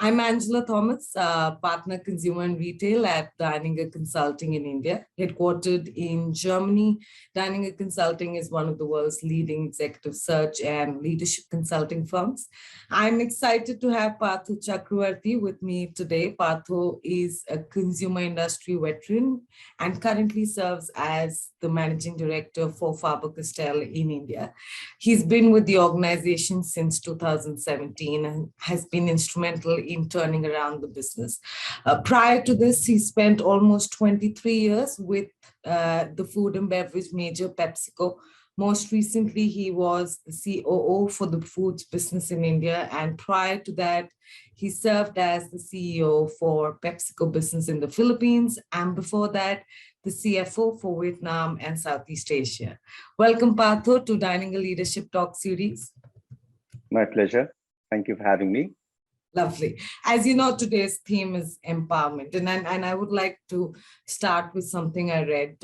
I'm Angela Thomas, partner consumer and retail at Deininger Consulting in India, headquartered in Germany. Deininger Consulting is one of the world's leading executive search and leadership consulting firms. I'm excited to have Partho Chakrabarti with me today. Partho is a consumer industry veteran and currently serves as the managing director for Faber-Castell in India. He's been with the organization since 2017 and has been instrumental in turning around the business. Prior to this, he spent almost 23 years with the food and beverage major PepsiCo. Most recently, he was the COO for the foods business in India. And prior to that, he served as the CEO for PepsiCo business in the Philippines. And before that, the CFO for Vietnam and Southeast Asia. Welcome, Partho, to Deininger Leadership Talk Series. My pleasure. Thank you for having me. Lovely. As you know, today's theme is empowerment. And I would like to start with something I read.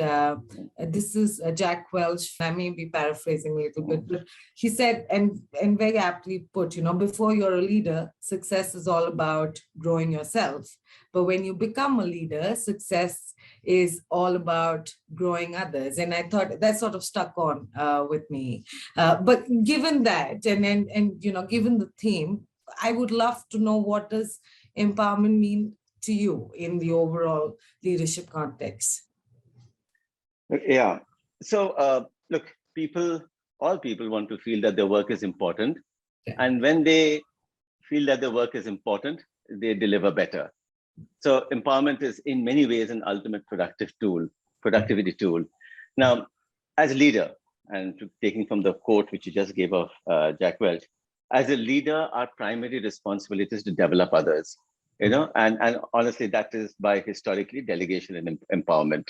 This is Jack Welch. I may be paraphrasing a little bit, but he said, and very aptly put, before you're a leader, success is all about growing yourself. But when you become a leader, success is all about growing others. And I thought that sort of stuck on with me. But given that, and given the theme, I would love to know, what does empowerment mean to you in the overall leadership context? Yeah. So look, all people want to feel that their work is important. Yeah. And when they feel that their work is important, they deliver better. So empowerment is in many ways an ultimate productivity tool. Now, as a leader, and taking from the quote which you just gave of Jack Welch, as a leader, our primary responsibility is to develop others, and honestly, that is by historically delegation and empowerment.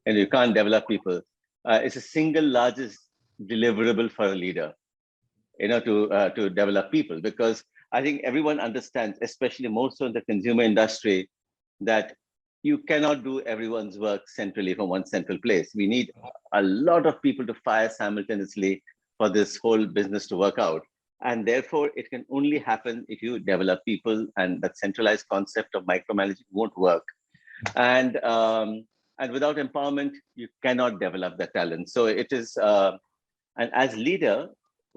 And you can't develop people. It's the single largest deliverable for a leader, to develop people, because I think everyone understands, especially more so in the consumer industry, that you cannot do everyone's work centrally from one central place. We need a lot of people to fire simultaneously for this whole business to work out. And therefore, it can only happen if you develop people, and that centralized concept of micromanaging won't work. And without empowerment, you cannot develop that talent. So it is, and as leader,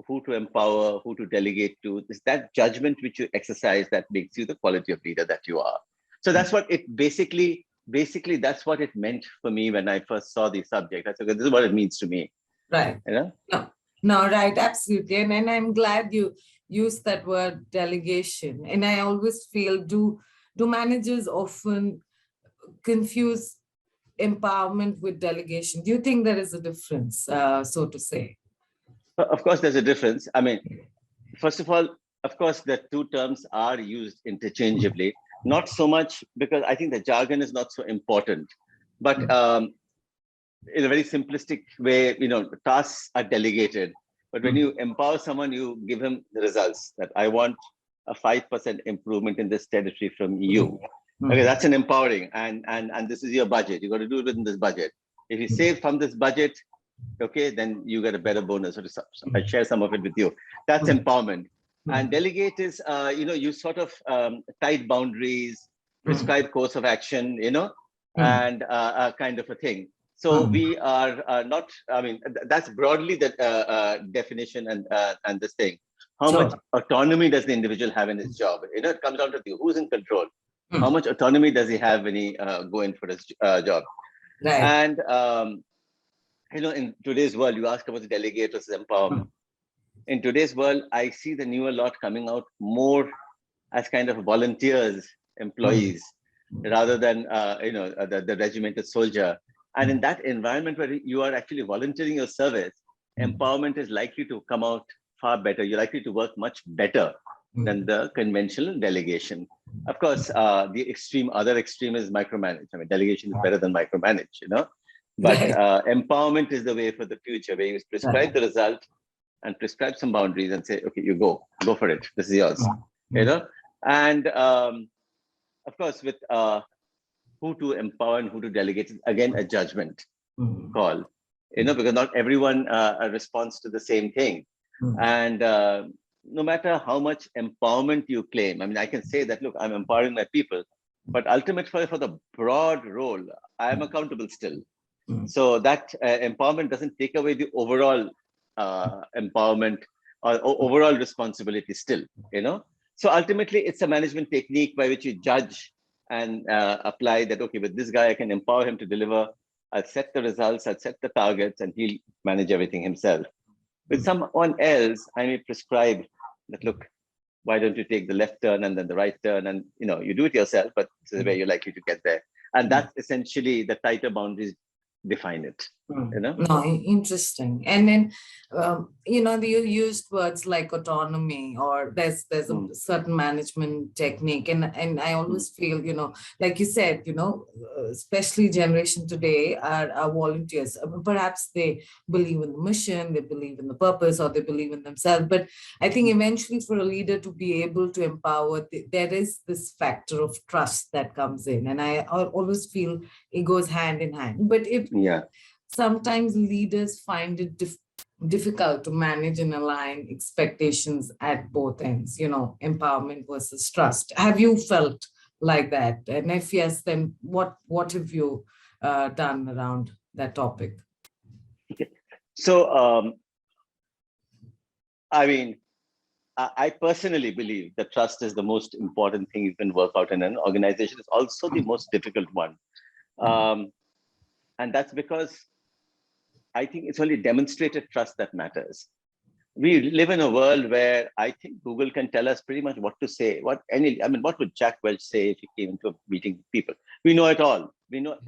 who to empower, who to delegate to, is that judgment which you exercise that makes you the quality of leader that you are. So that's what it basically, that's what it meant for me when I first saw the subject. I said, okay, this is what it means to me. Right. No, right, absolutely. And I'm glad you used that word delegation. And I always feel, do managers often confuse empowerment with delegation? Do you think there is a difference, so to say? Of course, there's a difference. I mean, first of all, of course, the two terms are used interchangeably. Not so much because I think the jargon is not so important, but in a very simplistic way, tasks are delegated. But when you empower someone, you give him the results that I want a 5% improvement in this territory from you. Okay, that's an empowering, and this is your budget. You got to do it within this budget. If you save from this budget, okay, then you get a better bonus. So I share some of it with you. That's empowerment. And delegate is, you sort of tight boundaries, prescribe course of action, and kind of a thing. So we are not, I mean, that's broadly the definition and this thing. How much autonomy does the individual have in his job? It comes down to who's in control. How much autonomy does he have when he go in for his job? Right. And, in today's world, you ask about the delegate versus empowerment. In today's world, I see the newer lot coming out more as kind of volunteers, employees, rather than, the regimented soldier. And in that environment where you are actually volunteering your service, empowerment is likely to come out far better. You're likely to work much better than the conventional delegation. Of course, the other extreme is micromanage. I mean, delegation is better than micromanage, But empowerment is the way for the future, where you prescribe the result and prescribe some boundaries and say, okay, you go for it. This is yours, And of course, with who to empower and who to delegate, again, a judgment call, because not everyone responds to the same thing. And no matter how much empowerment you claim, I mean, I can say that, look, I'm empowering my people, but ultimately for the broad role, I am accountable still. So that empowerment doesn't take away the overall empowerment or overall responsibility still, you know? So ultimately it's a management technique by which you judge and apply that, okay, with this guy, I can empower him to deliver. I'll set the results, I'll set the targets, and he'll manage everything himself. With someone else, I may prescribe that, look, why don't you take the left turn and then the right turn? And, you know, you do it yourself, but this is where you're likely to get there. And that's essentially the tighter boundaries define it, you know? No, interesting. And then, you know, you used words like autonomy, or there's a certain management technique. And I always feel, you know, like you said, you know, especially generation today are volunteers. Perhaps they believe in the mission, they believe in the purpose, or they believe in themselves. But I think eventually for a leader to be able to empower, there is this factor of trust that comes in. And I always feel it goes hand in hand. But if sometimes leaders find it difficult to manage and align expectations at both ends, you know, empowerment versus trust. Have you felt like that? And if yes, then what have you done around that topic? Okay. So, I mean, I personally believe that trust is the most important thing you can work out in an organization. It's also the most difficult one. And that's because I think it's only demonstrated trust that matters. We live in a world where I think Google can tell us pretty much what to say. What would Jack Welch say if he came into a meeting with people? We know it all. We know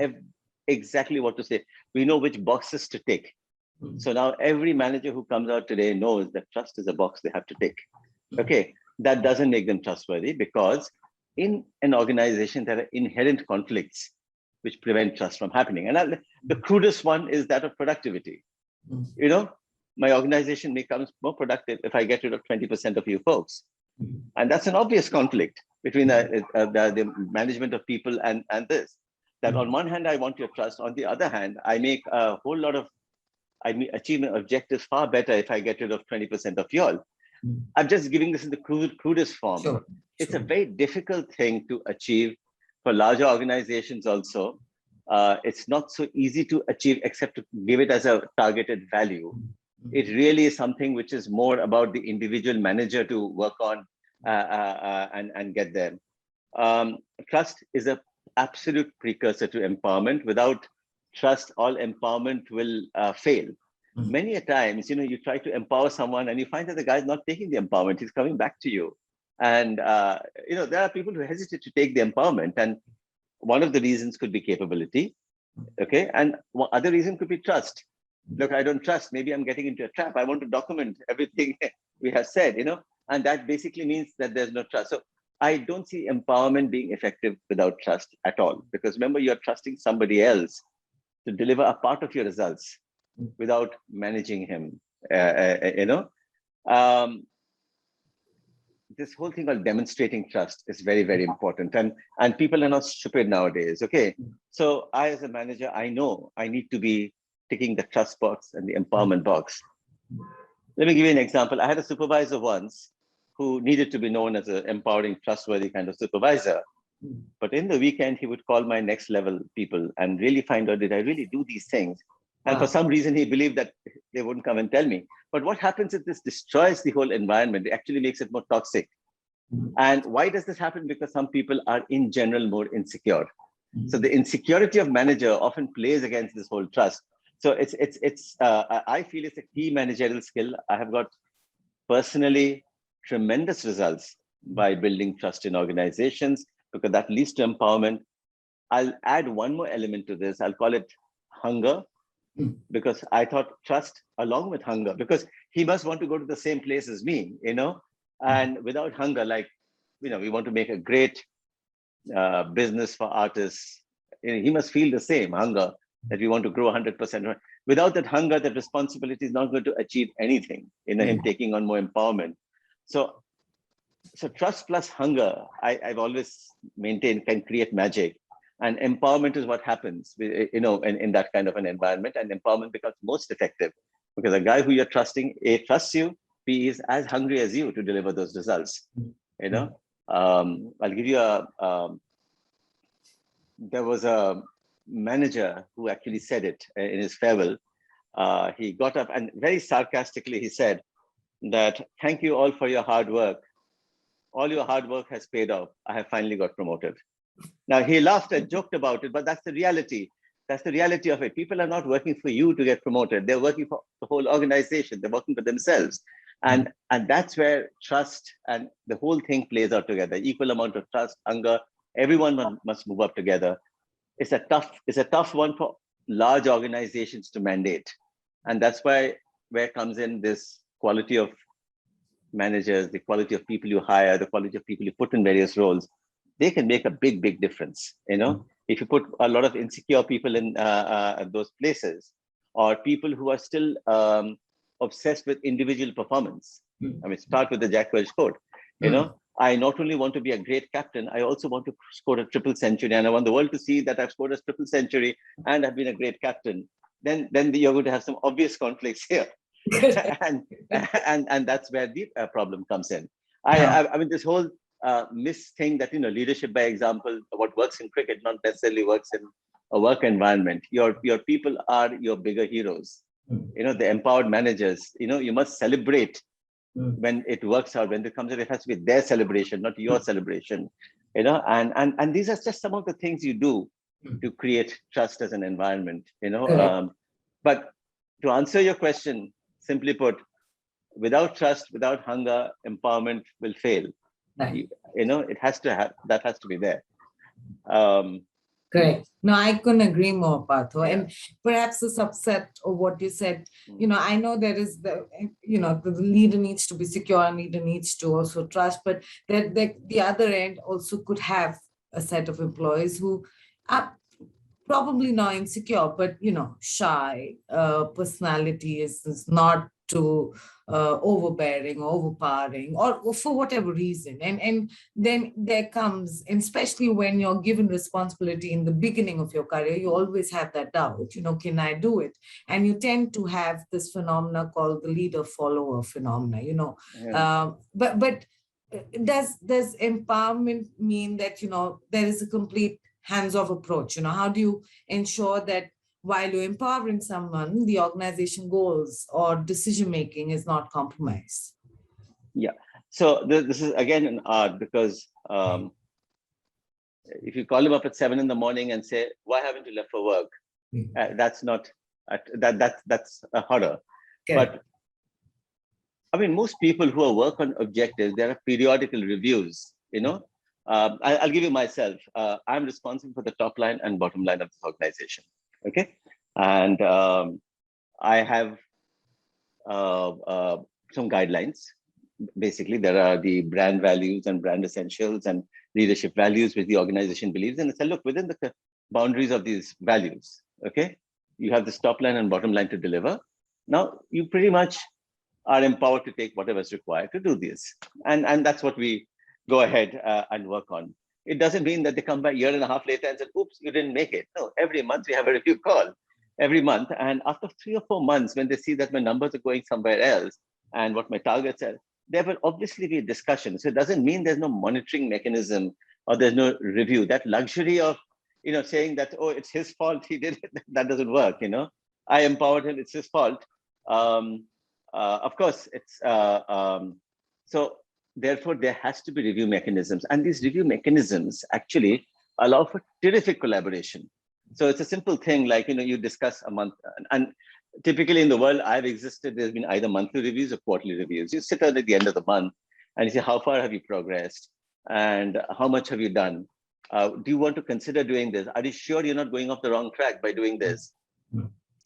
exactly what to say. We know which boxes to tick. So now every manager who comes out today knows that trust is a box they have to tick. Okay, that doesn't make them trustworthy, because in an organization there are inherent conflicts which prevent trust from happening. And the crudest one is that of productivity. You know, my organization becomes more productive if I get rid of 20% of you folks. And that's an obvious conflict between the management of people and this. That on one hand, I want your trust. On the other hand, I make a whole lot of, achieve objectives far better if I get rid of 20% of y'all. I'm just giving this in the crudest form. Sure. It's a very difficult thing to achieve for larger organizations also. It's not so easy to achieve except to give it as a targeted value. It really is something which is more about the individual manager to work on and get there. Trust is an absolute precursor to empowerment. Without trust, all empowerment will fail. Many a times, you know, you try to empower someone and you find that the guy's not taking the empowerment, he's coming back to you. And, you know, there are people who hesitate to take the empowerment. And one of the reasons could be capability. Okay. And one other reason could be trust. Look, I don't trust. Maybe I'm getting into a trap. I want to document everything we have said, you know, and that basically means that there's no trust. So I don't see empowerment being effective without trust at all. Because remember, you're trusting somebody else to deliver a part of your results without managing him, you know. This whole thing of demonstrating trust is very, very important. And people are not stupid nowadays, okay? So I, as a manager, I know I need to be ticking the trust box and the empowerment box. Let me give you an example. I had a supervisor once who needed to be known as an empowering, trustworthy kind of supervisor. But in the weekend, he would call my next level people and really find out, did I really do these things? And for some reason, he believed that they wouldn't come and tell me. But what happens is this destroys the whole environment. It actually makes it more toxic. And why does this happen? Because some people are in general more insecure. So the insecurity of manager often plays against this whole trust. So I feel it's a key managerial skill. I have got personally tremendous results by building trust in organizations, because that leads to empowerment. I'll add one more element to this. I'll call it hunger. Because I thought trust along with hunger, because he must want to go to the same place as me, you know, and without hunger, like, you know, we want to make a great business for artists. You know, he must feel the same hunger that we want to grow 100%. Without that hunger, that responsibility is not going to achieve anything, you know, him taking on more empowerment. So trust plus hunger, I've always maintained, can create magic. And empowerment is what happens, you know, in that kind of an environment. And empowerment becomes most effective because a guy who you're trusting, A, trusts you, He is as hungry as you to deliver those results. You know, I'll give you there was a manager who actually said it in his farewell. He got up and very sarcastically he said that, "Thank you all for your hard work. All your hard work has paid off. I have finally got promoted." Now he laughed and joked about it, but that's the reality. That's the reality of it. People are not working for you to get promoted. They're working for the whole organization. They're working for themselves. And that's where trust and the whole thing plays out together. Equal amount of trust, hunger, everyone must move up together. It's a tough one for large organizations to mandate. And that's where comes in this quality of managers, the quality of people you hire, the quality of people you put in various roles. They can make a big difference. You know, if you put a lot of insecure people in those places, or people who are still obsessed with individual performance. I mean, start with the Jack Welch quote. You know, I not only want to be a great captain, I also want to score a triple century, and I want the world to see that I've scored a triple century and I've been a great captain. Then you're going to have some obvious conflicts here, and that's where the problem comes in. I mean, this whole thing that, you know, leadership by example, what works in cricket not necessarily works in a work environment. Your people are your bigger heroes. You know, the empowered managers, you know, you must celebrate when it works out. When it comes out, it has to be their celebration, not your celebration. You know, and these are just some of the things you do to create trust as an environment, you know. But to answer your question, simply put, without trust, without hunger, empowerment will fail. You know, it has to have, that has to be there. Correct. No, I couldn't agree more, Partho. And perhaps a subset of what you said, you know, I know there is the, you know, the leader needs to be secure, leader needs to also trust, but the other end also could have a set of employees who are probably not insecure, but, you know, shy. Personality is not too overbearing, overpowering, or for whatever reason. And then there comes, and especially when you're given responsibility in the beginning of your career, you always have that doubt, you know, can I do it? And you tend to have this phenomena called the leader-follower phenomena, you know. But does empowerment mean that, you know, there is a complete hands-off approach? You know, how do you ensure that while you're empowering someone, the organization goals or decision-making is not compromised? Yeah. So this is again an art, because if you call him up at 7 a.m. and say, "Why haven't you left for work?" That's not that's a horror. Okay. But I mean, most people who work on objectives, there are periodical reviews. You know, I'll give you myself. I'm responsible for the top line and bottom line of this organization. Okay, and I have some guidelines. Basically, there are the brand values and brand essentials and leadership values which the organization believes in. I said, look, within the boundaries of these values, okay, you have this top line and bottom line to deliver. Now, you pretty much are empowered to take whatever is required to do this. And that's what we go ahead and work on. It doesn't mean that they come back a year and a half later and say, oops, you didn't make it. No, every month we have a review call, every month. And after 3 or 4 months, when they see that my numbers are going somewhere else and what my targets are, there will obviously be a discussion. So it doesn't mean there's no monitoring mechanism or there's no review. That luxury of, you know, saying that, oh, it's his fault, he did it, that doesn't work, you know. I empowered him, it's his fault. Of course, it's, so therefore there has to be review mechanisms. And these review mechanisms actually allow for terrific collaboration. So it's a simple thing like, you know, you discuss a month, and typically in the world I've existed, there's been either monthly reviews or quarterly reviews. You sit down at the end of the month and you say, how far have you progressed? And how much have you done? Do you want to consider doing this? Are you sure you're not going off the wrong track by doing this?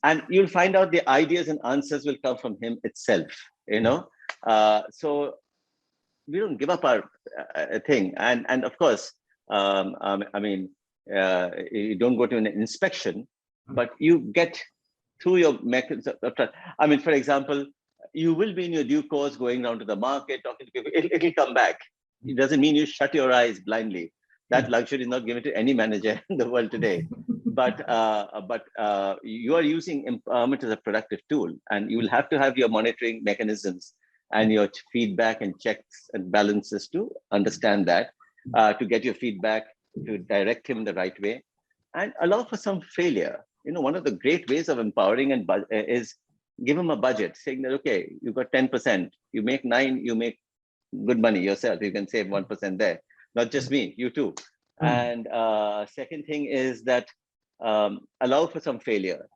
And you'll find out the ideas and answers will come from him itself, you know? So we don't give up our thing. And of course, I mean, you don't go to an inspection, but you get through your mechanism. I mean, for example, you will be in your due course going down to the market, talking to people, it'll come back. It doesn't mean you shut your eyes blindly. That luxury is not given to any manager in the world today. But you are using empowerment as a productive tool, and you will have to have your monitoring mechanisms and your feedback and checks and balances to understand that, to get your feedback, to direct him the right way, and allow for some failure. One of the great ways of empowering is give him a budget, saying that, okay, you've got 10%, you make 9, you make good money yourself, you can save 1% there, not just me, you too. And second thing is that allow for some failure,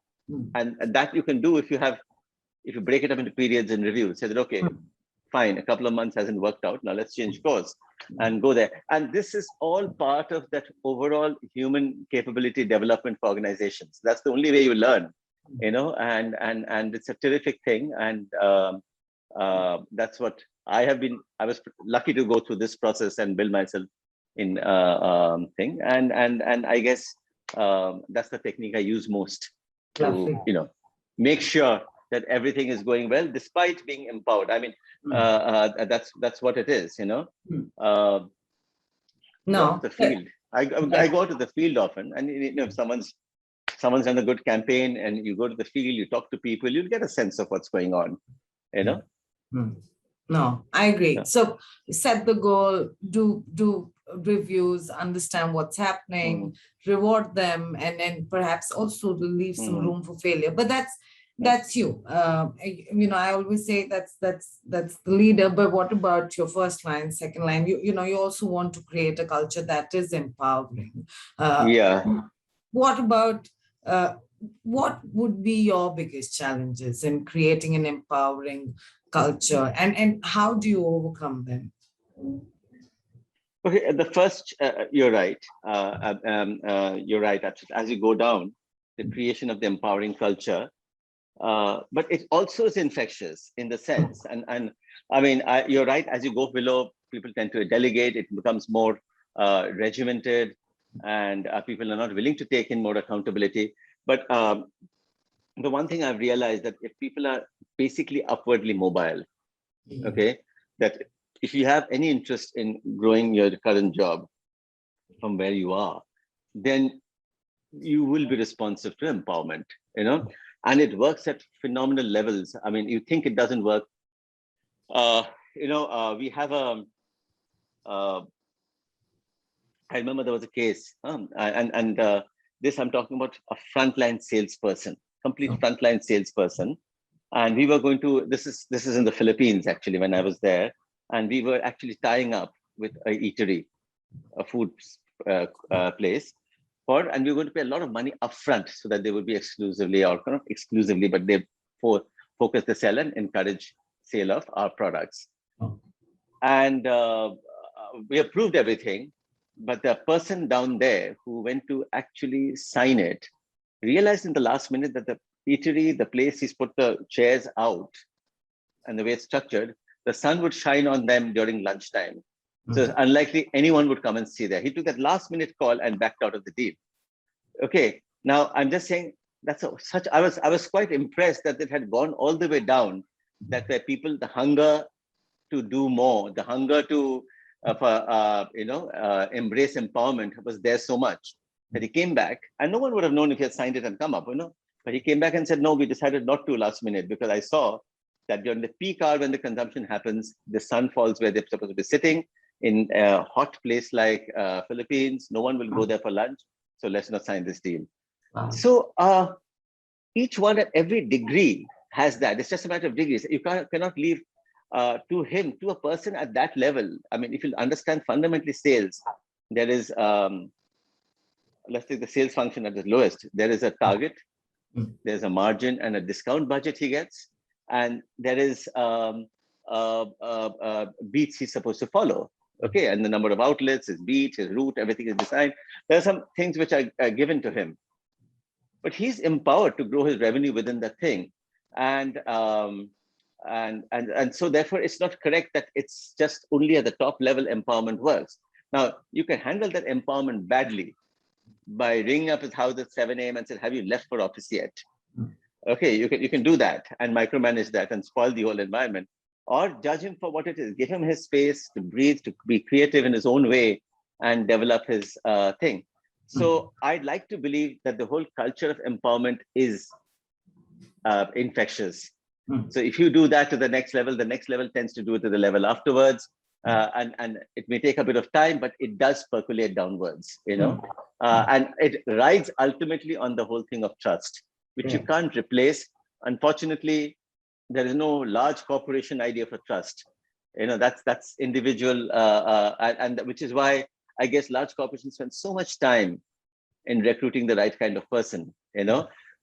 and that you can do if you break it up into periods and reviews. Say that, okay, fine, a couple of months hasn't worked out, now let's change course and go there. And this is all part of that overall human capability development for organizations. That's the only way you learn, and it's a terrific thing. And that's what I was lucky to go through this process and build myself in thing. And I guess that's the technique I use most to, make sure that everything is going well despite being empowered. I mean, that's what it is, No, the field. I go to the field often, and if someone's done a good campaign, and you go to the field, you talk to people, you'll get a sense of what's going on. No, I agree. So set the goal, do reviews, understand what's happening, reward them, and then perhaps also leave some room for failure. But that's you. I always say that's the leader. But what about your first line, second line? You also want to create a culture that is empowering. What about what would be your biggest challenges in creating an empowering culture, and how do you overcome them? Okay, the first, you're right. You're right. As you go down, the creation of the empowering culture, but it also is infectious in the sense, and I mean, you're right. As you go below, people tend to delegate. It becomes more regimented, and people are not willing to take in more accountability. But the one thing I've realized that if people are basically upwardly mobile, okay, that if you have any interest in growing your current job from where you are, then you will be responsive to empowerment, and it works at phenomenal levels. I mean, you think it doesn't work. We have I remember there was a case, and this I'm talking about a frontline salesperson, complete frontline salesperson, and we were going to. This is in the Philippines actually when I was there, and we were actually tying up with a eatery, a food place, and we were going to pay a lot of money upfront so that they would be exclusively, or not exclusively, but they focus the sell and encourage sale of our products. And we approved everything. But the person down there who went to actually sign it realized in the last minute that the eatery, the place he's put the chairs out and the way it's structured, the sun would shine on them during lunchtime. So it's unlikely anyone would come and see there. He took that last minute call and backed out of the deal. Okay, now I'm just saying I was quite impressed that it had gone all the way down, that the people, the hunger to do more, the hunger to embrace empowerment was there so much that he came back, and no one would have known if he had signed it and come up, but he came back and said, no, we decided not to last minute because I saw that during the peak hour when the consumption happens, the sun falls where they're supposed to be sitting in a hot place like Philippines. No one will go there for lunch. So let's not sign this deal. So each one at every degree has that. It's just a matter of degrees. You cannot leave to a person at that level. I mean, if you understand fundamentally sales, there is, let's take the sales function at the lowest. There is a target, there's a margin and a discount budget he gets, and there is beats he's supposed to follow. Okay, and the number of outlets, his beat, his route, everything is designed. There are some things which are given to him, but he's empowered to grow his revenue within that thing. And so therefore it's not correct that it's just only at the top level empowerment works. Now you can handle that empowerment badly by ringing up his house at 7 a.m. and say, have you left for office yet? Okay, you can do that and micromanage that and spoil the whole environment, or judge him for what it is. Give him his space to breathe, to be creative in his own way and develop his thing. So I'd like to believe that the whole culture of empowerment is infectious. So if you do that to the next level tends to do it to the level afterwards. And it may take a bit of time, but it does percolate downwards, and it rides ultimately on the whole thing of trust, which you can't replace. Unfortunately, there is no large corporation idea for trust. That's individual, and which is why I guess large corporations spend so much time in recruiting the right kind of person,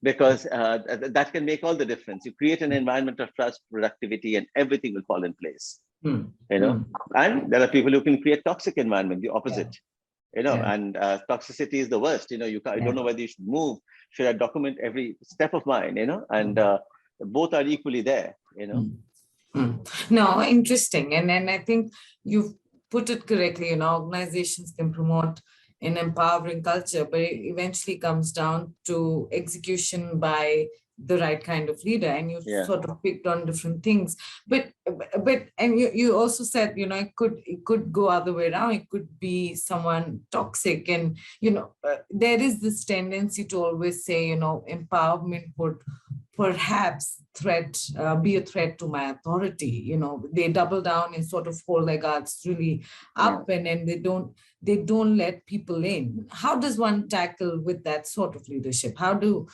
because that can make all the difference. You create an environment of trust, productivity, and everything will fall in place. And there are people who can create toxic environment, the opposite. And toxicity is the worst. You don't know whether you should move, should I document every step of mine, and both are equally there. No, interesting. And I think you've put it correctly. Organizations can promote an empowering culture, but it eventually comes down to execution by the right kind of leader. And you sort of picked on different things, but and you also said, it could go other way around. It could be someone toxic, and there is this tendency to always say, empowerment would perhaps be a threat to my authority. They double down and sort of hold their guards really up, and then they don't let people in. How does one tackle with that sort of leadership? How do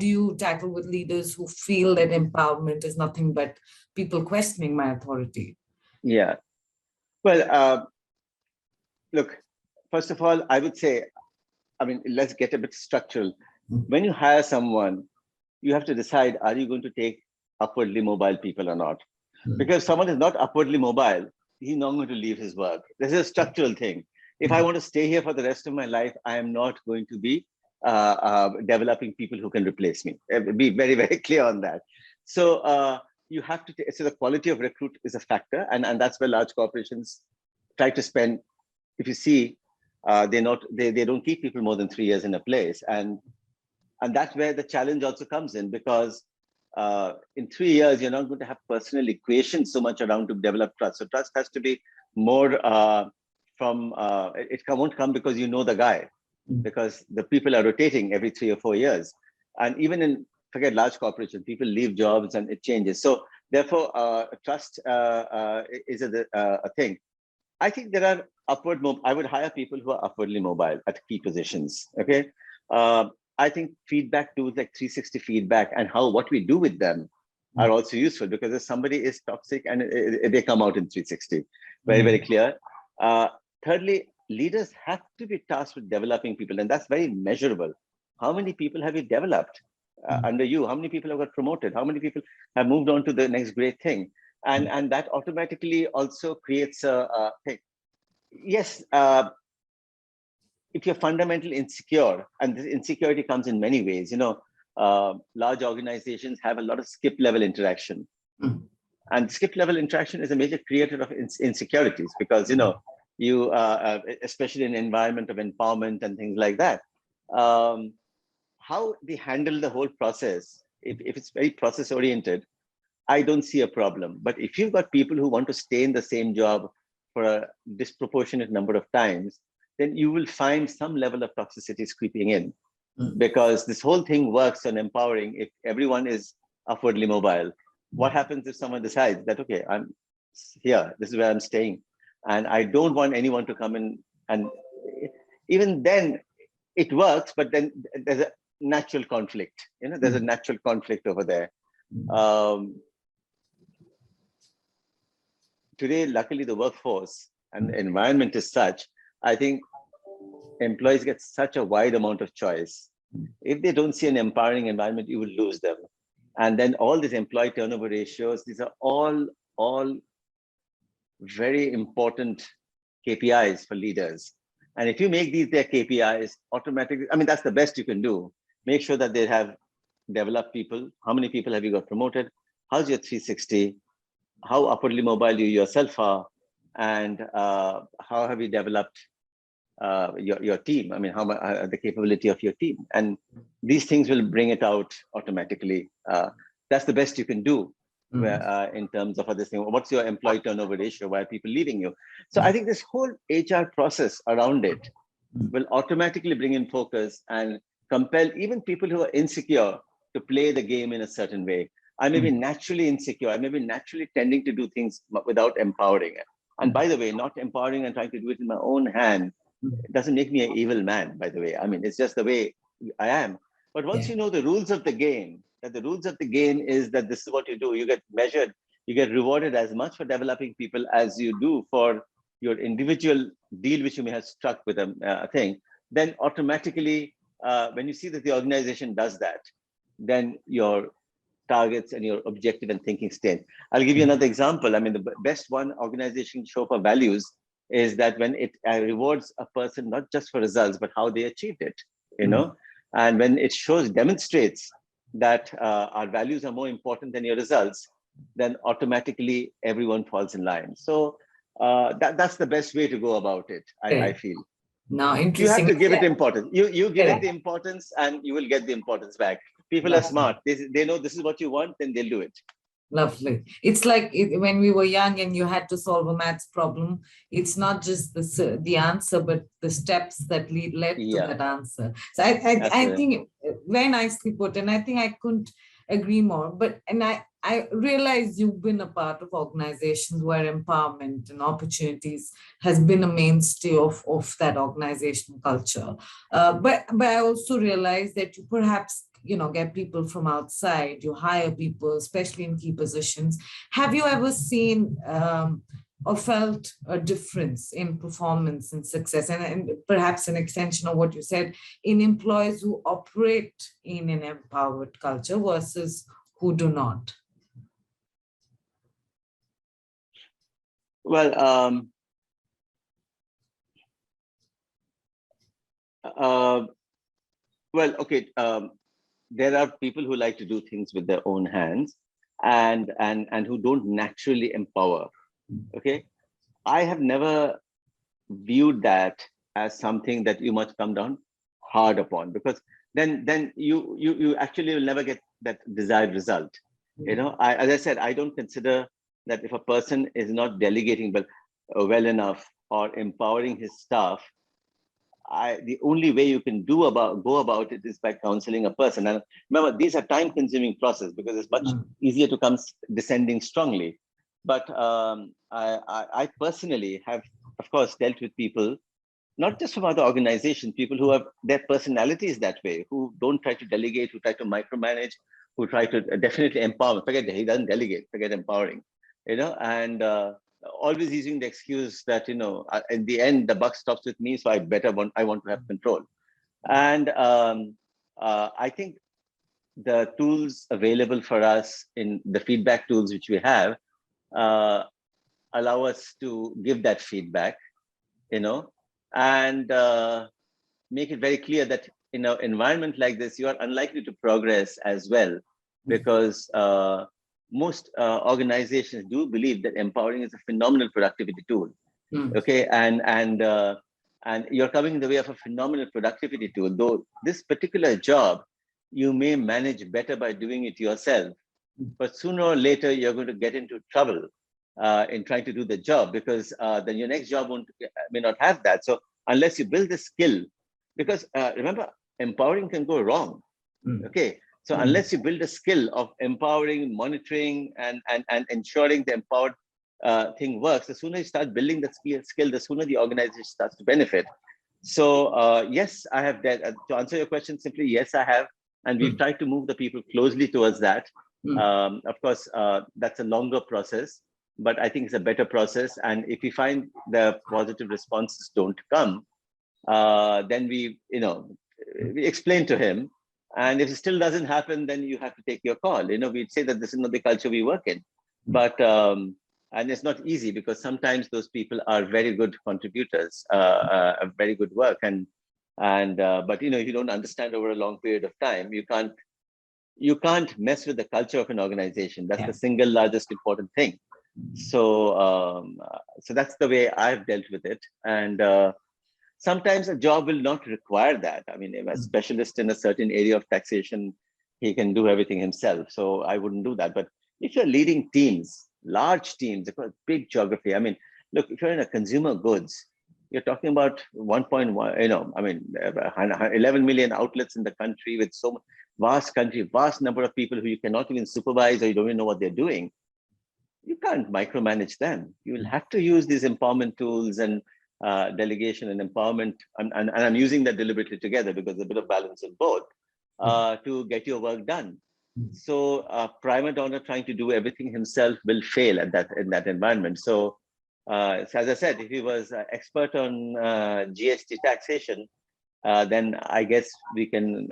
you tackle with leaders who feel that empowerment is nothing but people questioning my authority? Yeah. Well, look, first of all, I would say, let's get a bit structural. When you hire someone, you have to decide, are you going to take upwardly mobile people or not? Because if someone is not upwardly mobile, he's not going to leave his work. This is a structural thing. If I want to stay here for the rest of my life, I am not going to be developing people who can replace me. Be very, very clear on that. So you have to, so the quality of recruit is a factor. And that's where large corporations try to spend, if you see, they don't keep people more than 3 years in a place. And that's where the challenge also comes in, because in 3 years, you're not going to have personal equations so much around to develop trust. So trust has to be more it won't come because you know the guy, because the people are rotating every 3 or 4 years. And even forget large corporations, people leave jobs and it changes. So therefore, trust is a thing. I think there are I would hire people who are upwardly mobile at key positions, okay? I think feedback tools like 360 feedback and what we do with them are also useful, because if somebody is toxic and they come out in 360, very, very clear. Thirdly, leaders have to be tasked with developing people, and that's very measurable. How many people have you developed under you? How many people have got promoted? How many people have moved on to the next great thing? And that automatically also creates a thing. Yes, if you're fundamentally insecure, and this insecurity comes in many ways, large organizations have a lot of skip level interaction. And skip level interaction is a major creator of insecurities, because, you, especially in an environment of empowerment and things like that, how they handle the whole process, if it's very process oriented, I don't see a problem. But if you've got people who want to stay in the same job for a disproportionate number of times, then you will find some level of toxicity creeping in, because this whole thing works on empowering if everyone is upwardly mobile. What happens if someone decides that, okay, I'm here, this is where I'm staying, and I don't want anyone to come in? And even then it works, but then there's a natural conflict, there's a natural conflict over there. Today, luckily, the workforce and the environment is such, I think employees get such a wide amount of choice. If they don't see an empowering environment, you will lose them. And then all these employee turnover ratios, these are all very important KPIs for leaders. And if you make these their KPIs, automatically, that's the best you can do. Make sure that they have developed people. How many people have you got promoted? How's your 360? How upwardly mobile you yourself are? And how have you developed your team? How the capability of your team? And these things will bring it out automatically. That's the best you can do in terms of this thing. What's your employee turnover ratio? Why are people leaving you? So I think this whole HR process around it will automatically bring in focus and compel even people who are insecure to play the game in a certain way. I may be naturally insecure. I may be naturally tending to do things without empowering it. And by the way, not empowering and trying to do it in my own hand, it doesn't make me an evil man, by the way. I mean, it's just the way I am. But once you know the rules of the game, that the rules of the game is that this is what you do, you get measured, you get rewarded as much for developing people as you do for your individual deal, which you may have struck with a thing, then automatically, when you see that the organization does that, then your targets and your objective and thinking state. I'll give you another example. I mean, the best one organization show for values is that when it rewards a person, not just for results, but how they achieved it, you know, and when it demonstrates that our values are more important than your results, then automatically everyone falls in line. So that's the best way to go about it, I feel. Now, interesting. You have to give it importance. You give it the importance and you will get the importance back. People are smart. They know this is what you want, then they'll do it. Lovely. It's like when we were young and you had to solve a maths problem, it's not just the answer, but the steps that led to that answer. So I think very nicely put, and I think I couldn't agree more. But I realize you've been a part of organizations where empowerment and opportunities has been a mainstay of that organizational culture. But I also realize that you perhaps get people from outside, you hire people, especially in key positions. Have you ever seen or felt a difference in performance and success, and perhaps an extension of what you said, in employees who operate in an empowered culture versus who do not? Well, okay. There are people who like to do things with their own hands and who don't naturally empower. Okay. I have never viewed that as something that you must come down hard upon, because then you actually will never get that desired result. You know, as I said, I don't consider that if a person is not delegating well enough or empowering his staff, the only way you can go about it is by counseling a person. And remember, these are time-consuming process because it's much easier to come descending strongly. But I personally have, of course, dealt with people, not just from other organizations, people who have their personalities that way, who don't try to delegate, who try to micromanage, who try to definitely empower. Forget he doesn't delegate, forget empowering, you know, and always using the excuse that, you know, in the end, the buck stops with me, so I want to have control. And I think the tools available for us in the feedback tools which we have allow us to give that feedback, you know, and make it very clear that in an environment like this, you are unlikely to progress as well, because most organizations do believe that empowering is a phenomenal productivity tool. Okay, and you're coming in the way of a phenomenal productivity tool. Though this particular job, you may manage better by doing it yourself, but sooner or later you're going to get into trouble in trying to do the job, because then your next job may not have that. So unless you build the skill, because remember, empowering can go wrong. Okay. So unless you build a skill of empowering, monitoring, and ensuring the empowered thing works, the sooner you start building that skill, the sooner the organization starts to benefit. So yes, I have that. To answer your question simply, yes, I have. And we've tried to move the people closely towards that. Of course, that's a longer process, but I think it's a better process. And if we find the positive responses don't come, then we explain to him. And if it still doesn't happen, then you have to take your call. You know, we'd say that this is not the culture we work in, but and it's not easy, because sometimes those people are very good contributors, very good work, but you know, if you don't understand over a long period of time, you can't mess with the culture of an organization. That's the single largest important thing. So so that's the way I've dealt with it. And sometimes a job will not require that. I mean, if a specialist in a certain area of taxation, he can do everything himself. So I wouldn't do that. But if you're leading teams, large teams across big geography, I mean, look, if you're in a consumer goods, you're talking about 1.1, 11 million outlets in the country with so vast country, vast number of people who you cannot even supervise or you don't even know what they're doing. You can't micromanage them. You will have to use these empowerment tools and delegation and empowerment. And I'm using that deliberately together because there's a bit of balance in both to get your work done. So prima donna trying to do everything himself will fail in that environment. So as I said, if he was expert on GST taxation, then I guess we can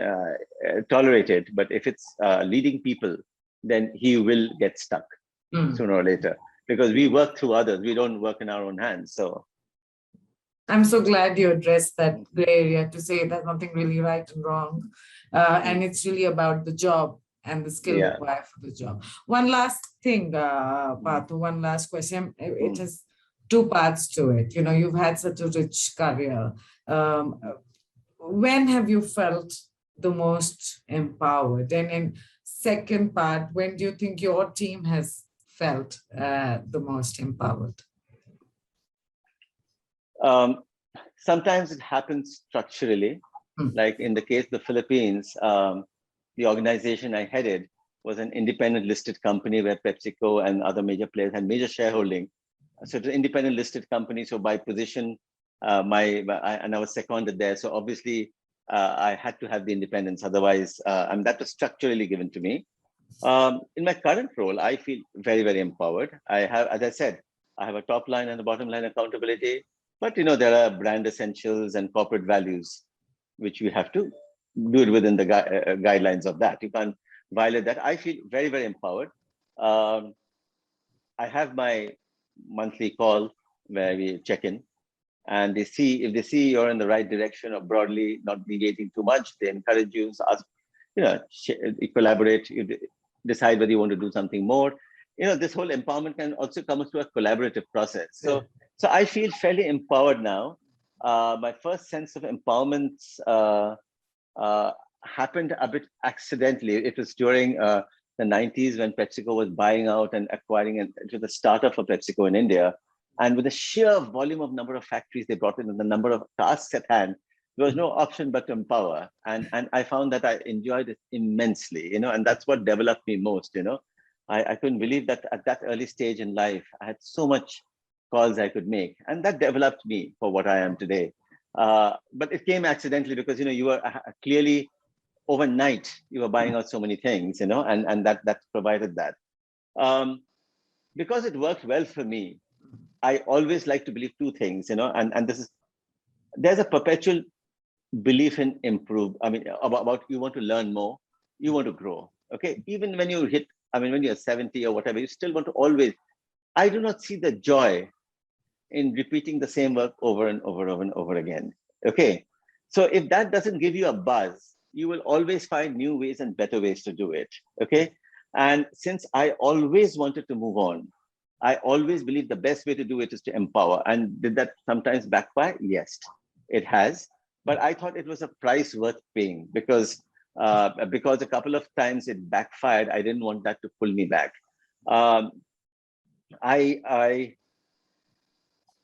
tolerate it. But if it's leading people, then he will get stuck sooner or later, because we work through others. We don't work in our own hands. So I'm so glad you addressed that gray area to say there's nothing really right and wrong. And it's really about the job and the skill required for the job. One last thing, Partho, one last question. It has two parts to it. You know, you've had such a rich career. When have you felt the most empowered? And in second part, when do you think your team has felt the most empowered? Sometimes it happens structurally. Like in the case of the Philippines, the organization I headed was an independent listed company where PepsiCo and other major players had major shareholding. So it's an independent listed company. So by position, I was seconded there. So obviously I had to have the independence. Otherwise, that was structurally given to me. In my current role, I feel very, very empowered. I have, as I said, I have a top line and a bottom line accountability. But you know, there are brand essentials and corporate values, which we have to do it within the guidelines of that. You can't violate that. I feel very, very empowered. I have my monthly call where we check in, and if they see you're in the right direction or broadly not deviating too much, they encourage you, ask, collaborate, you decide whether you want to do something more. You know, this whole empowerment can also come through a collaborative process. So I feel fairly empowered now. My first sense of empowerment happened a bit accidentally. It was during the 90s when PepsiCo was buying out and acquiring, and it was the startup for PepsiCo in India. And with the sheer volume of number of factories they brought in and the number of tasks at hand, there was no option but to empower. And I found that I enjoyed it immensely, and that's what developed me most, I couldn't believe that at that early stage in life, I had so much calls I could make. And that developed me for what I am today. But it came accidentally because, you were clearly overnight, you were buying out so many things, and that provided that. Because it worked well for me, I always like to believe two things, and there's a perpetual belief in improve. I mean, about you want to learn more, you want to grow. Okay, even when you hit, when you're 70 or whatever, you still want to always. I do not see the joy in repeating the same work over and over and over again. Okay, so if that doesn't give you a buzz, you will always find new ways and better ways to do it. Okay, and since I always wanted to move on, I always believe the best way to do it is to empower. And did that sometimes backfire? Yes, it has. But I thought it was a price worth paying because a couple of times it backfired. I didn't want that to pull me back.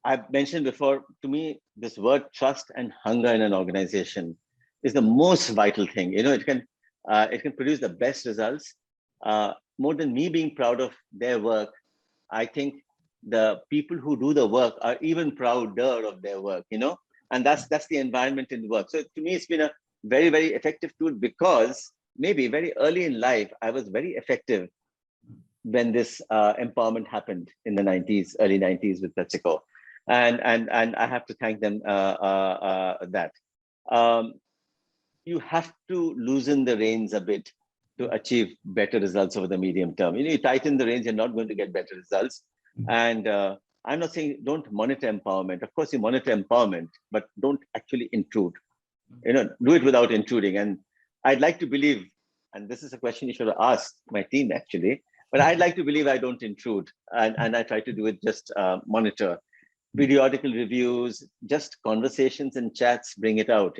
I've mentioned before, to me, this word trust and hunger in an organization is the most vital thing. It can produce the best results. More than me being proud of their work, I think the people who do the work are even prouder of their work, and that's the environment in work. So to me, it's been a very, very effective tool because maybe very early in life, I was very effective when this empowerment happened in the 90s, early 90s with PepsiCo. And I have to thank them that. You have to loosen the reins a bit to achieve better results over the medium term. You tighten the reins, you're not going to get better results. And I'm not saying don't monitor empowerment. Of course, you monitor empowerment, but don't actually intrude. Do it without intruding. And I'd like to believe, and this is a question you should have asked my team actually, but I'd like to believe I don't intrude, and I try to do it just monitor. Periodical reviews, just conversations and chats, bring it out,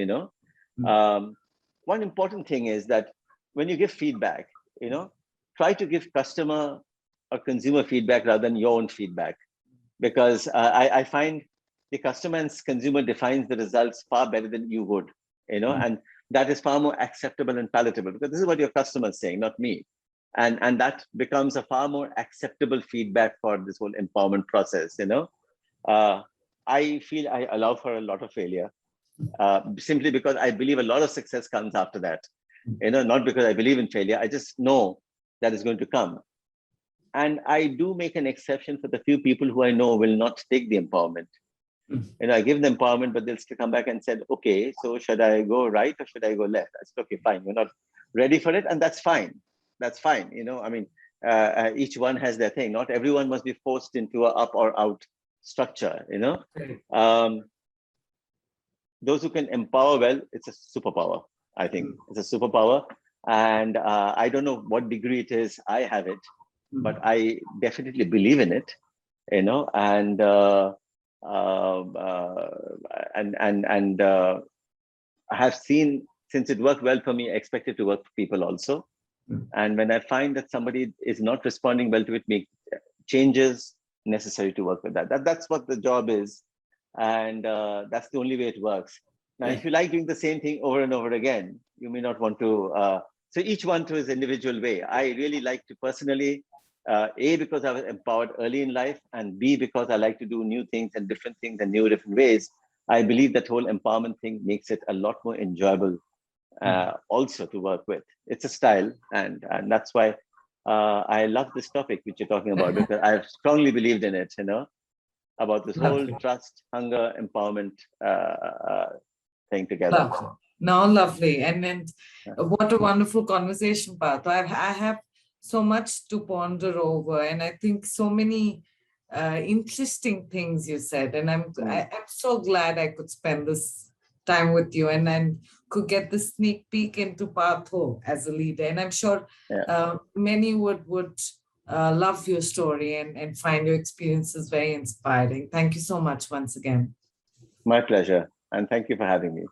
One important thing is that when you give feedback, try to give customer or consumer feedback rather than your own feedback. Because I find the customer and consumer defines the results far better than you would, and that is far more acceptable and palatable, because this is what your customer is saying, not me. And that becomes a far more acceptable feedback for this whole empowerment process. I feel I allow for a lot of failure, simply because I believe a lot of success comes after that. Not because I believe in failure, I just know that is going to come. And I do make an exception for the few people who I know will not take the empowerment. I give them empowerment, but they'll still come back and said, okay, so should I go right or should I go left? I said, okay, fine, you're not ready for it, and that's fine. That's fine. Each one has their thing. Not everyone must be forced into a up or out structure. Those who can empower well, it's a superpower. I think it's a superpower, and I don't know what degree it is. I have it, but I definitely believe in it. And I have seen, since it worked well for me, I expect it to work for people also. And when I find that somebody is not responding well to it, make changes necessary to work with that. That's what the job is. And that's the only way it works. Now, if you like doing the same thing over and over again, you may not want to. So each one to his individual way. I really like to personally, A, because I was empowered early in life, and B, because I like to do new things and different things and different ways. I believe that whole empowerment thing makes it a lot more enjoyable also to work with. It's a style, and that's why I love this topic which you're talking about, because I've strongly believed in it, about this whole trust, hunger, empowerment thing together. Lovely. No, lovely. And what a wonderful conversation, Partho. I have so much to ponder over, and I think so many interesting things you said, and I'm so glad I could spend this time with you and could get the sneak peek into Partho as a leader. And I'm sure many would love your story and find your experiences very inspiring. Thank you so much once again. My pleasure, and thank you for having me.